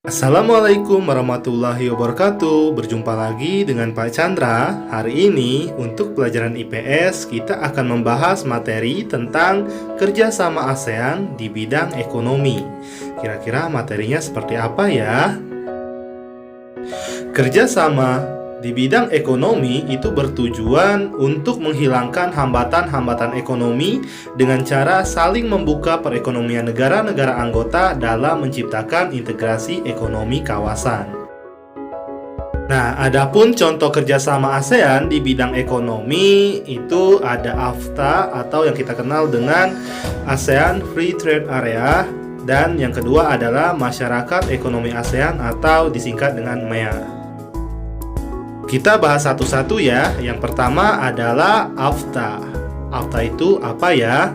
Assalamualaikum warahmatullahi wabarakatuh. Berjumpa lagi dengan Pak Chandra. Hari ini untuk pelajaran IPS kita akan membahas materi tentang kerjasama ASEAN di bidang ekonomi. Kira-kira materinya seperti apa ya? Kerjasama di bidang ekonomi itu bertujuan untuk menghilangkan hambatan-hambatan ekonomi dengan cara saling membuka perekonomian negara-negara anggota dalam menciptakan integrasi ekonomi kawasan. Nah, adapun contoh kerjasama ASEAN di bidang ekonomi itu ada AFTA atau yang kita kenal dengan ASEAN Free Trade Area, dan yang kedua adalah Masyarakat Ekonomi ASEAN atau disingkat dengan MEA. Kita bahas satu-satu ya. Yang pertama adalah AFTA. AFTA itu apa ya?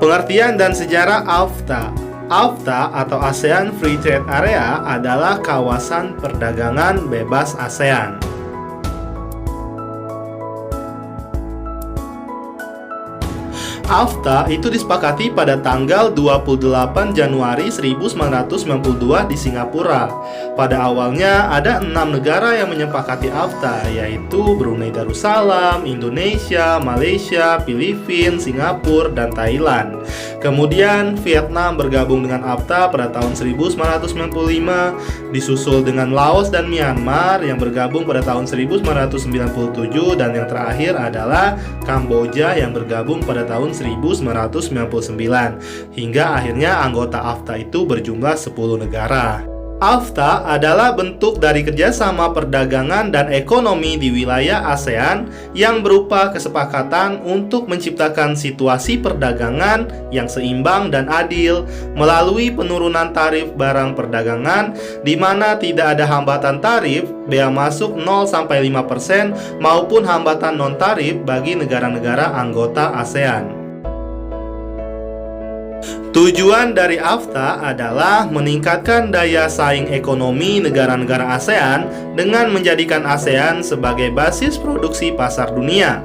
Pengertian dan sejarah AFTA. AFTA atau ASEAN Free Trade Area adalah kawasan perdagangan bebas ASEAN. AFTA itu disepakati pada tanggal 28 Januari 1992 di Singapura. Pada awalnya ada 6 negara yang menyepakati AFTA, yaitu Brunei Darussalam, Indonesia, Malaysia, Filipina, Singapura, dan Thailand. Kemudian Vietnam bergabung dengan AFTA pada tahun 1995, disusul dengan Laos dan Myanmar yang bergabung pada tahun 1997, dan yang terakhir adalah Kamboja yang bergabung pada tahun 1999. Hingga akhirnya anggota AFTA itu berjumlah 10 negara. AFTA adalah bentuk dari kerjasama perdagangan dan ekonomi di wilayah ASEAN yang berupa kesepakatan untuk menciptakan situasi perdagangan yang seimbang dan adil melalui penurunan tarif barang perdagangan di mana tidak ada hambatan tarif, bea masuk 0-5% maupun hambatan non-tarif bagi negara-negara anggota ASEAN. Tujuan dari AFTA adalah meningkatkan daya saing ekonomi negara-negara ASEAN dengan menjadikan ASEAN sebagai basis produksi pasar dunia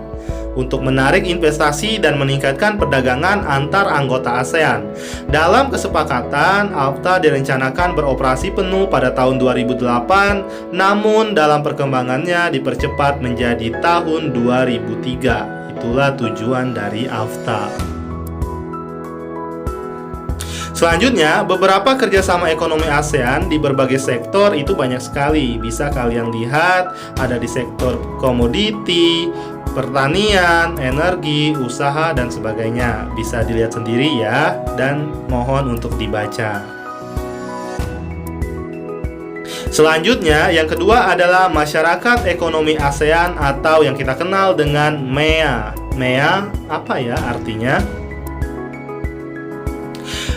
untuk menarik investasi dan meningkatkan perdagangan antar anggota ASEAN. Dalam kesepakatan, AFTA direncanakan beroperasi penuh pada tahun 2008, namun dalam perkembangannya dipercepat menjadi tahun 2003. Itulah tujuan dari AFTA. Selanjutnya, beberapa kerjasama ekonomi ASEAN di berbagai sektor itu banyak sekali. Bisa kalian lihat, ada di sektor komoditi, pertanian, energi, usaha, dan sebagainya. Bisa dilihat sendiri ya, dan mohon untuk dibaca. Selanjutnya, yang kedua adalah Masyarakat Ekonomi ASEAN atau yang kita kenal dengan MEA. MEA apa ya artinya?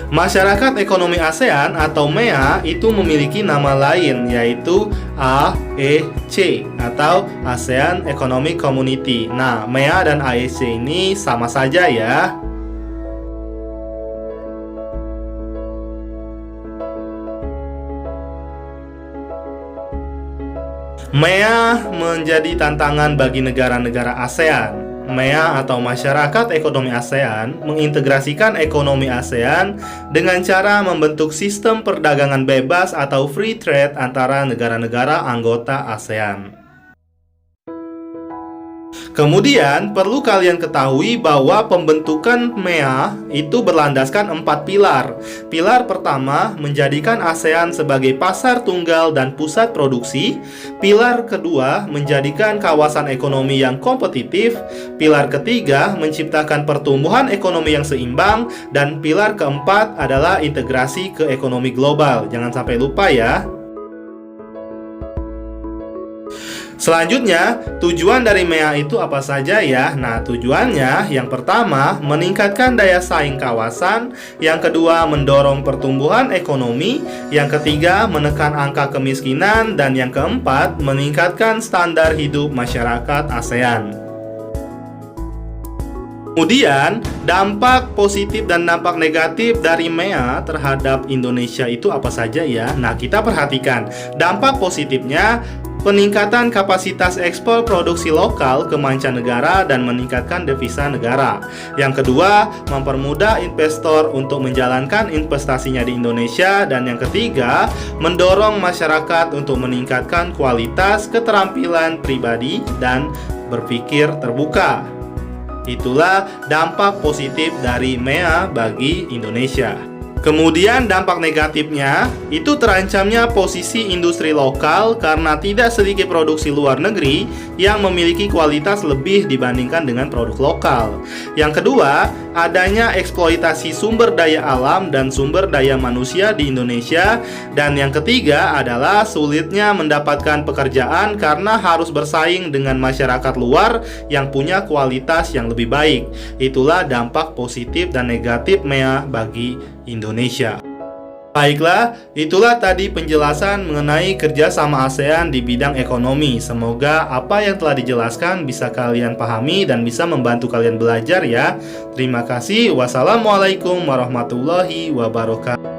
Masyarakat Ekonomi ASEAN atau MEA itu memiliki nama lain, yaitu AEC atau ASEAN Economic Community. Nah, MEA dan AEC ini sama saja ya. MEA menjadi tantangan bagi negara-negara ASEAN. MEA atau Masyarakat Ekonomi ASEAN mengintegrasikan ekonomi ASEAN dengan cara membentuk sistem perdagangan bebas atau free trade antara negara-negara anggota ASEAN. Kemudian, perlu kalian ketahui bahwa pembentukan MEA itu berlandaskan 4 pilar. Pilar pertama, menjadikan ASEAN sebagai pasar tunggal dan pusat produksi. Pilar kedua, menjadikan kawasan ekonomi yang kompetitif. Pilar ketiga, menciptakan pertumbuhan ekonomi yang seimbang. Dan pilar keempat adalah integrasi ke ekonomi global. Jangan sampai lupa ya. Selanjutnya, tujuan dari MEA itu apa saja ya? Nah, tujuannya yang pertama, meningkatkan daya saing kawasan. Yang kedua, mendorong pertumbuhan ekonomi. Yang ketiga, menekan angka kemiskinan. Dan yang keempat, meningkatkan standar hidup masyarakat ASEAN. Kemudian, dampak positif dan dampak negatif dari MEA terhadap Indonesia itu apa saja ya? Nah, kita perhatikan. Dampak positifnya, Peningkatan kapasitas ekspor produksi lokal ke mancanegara dan meningkatkan devisa negara. Yang kedua, mempermudah investor untuk menjalankan investasinya di Indonesia. Dan yang ketiga, mendorong masyarakat untuk meningkatkan kualitas keterampilan pribadi dan berpikir terbuka. Itulah dampak positif dari MEA bagi Indonesia. Kemudian dampak negatifnya, itu terancamnya posisi industri lokal karena tidak sedikit produksi luar negeri yang memiliki kualitas lebih dibandingkan dengan produk lokal. Yang kedua, adanya eksploitasi sumber daya alam dan sumber daya manusia di Indonesia. Dan yang ketiga adalah sulitnya mendapatkan pekerjaan karena harus bersaing dengan masyarakat luar yang punya kualitas yang lebih baik. Itulah dampak positif dan negatif MEA bagi Indonesia. Baiklah, itulah tadi penjelasan mengenai kerjasama ASEAN di bidang ekonomi. Semoga apa yang telah dijelaskan bisa kalian pahami dan bisa membantu kalian belajar ya. Terima kasih. Wassalamualaikum warahmatullahi wabarakatuh.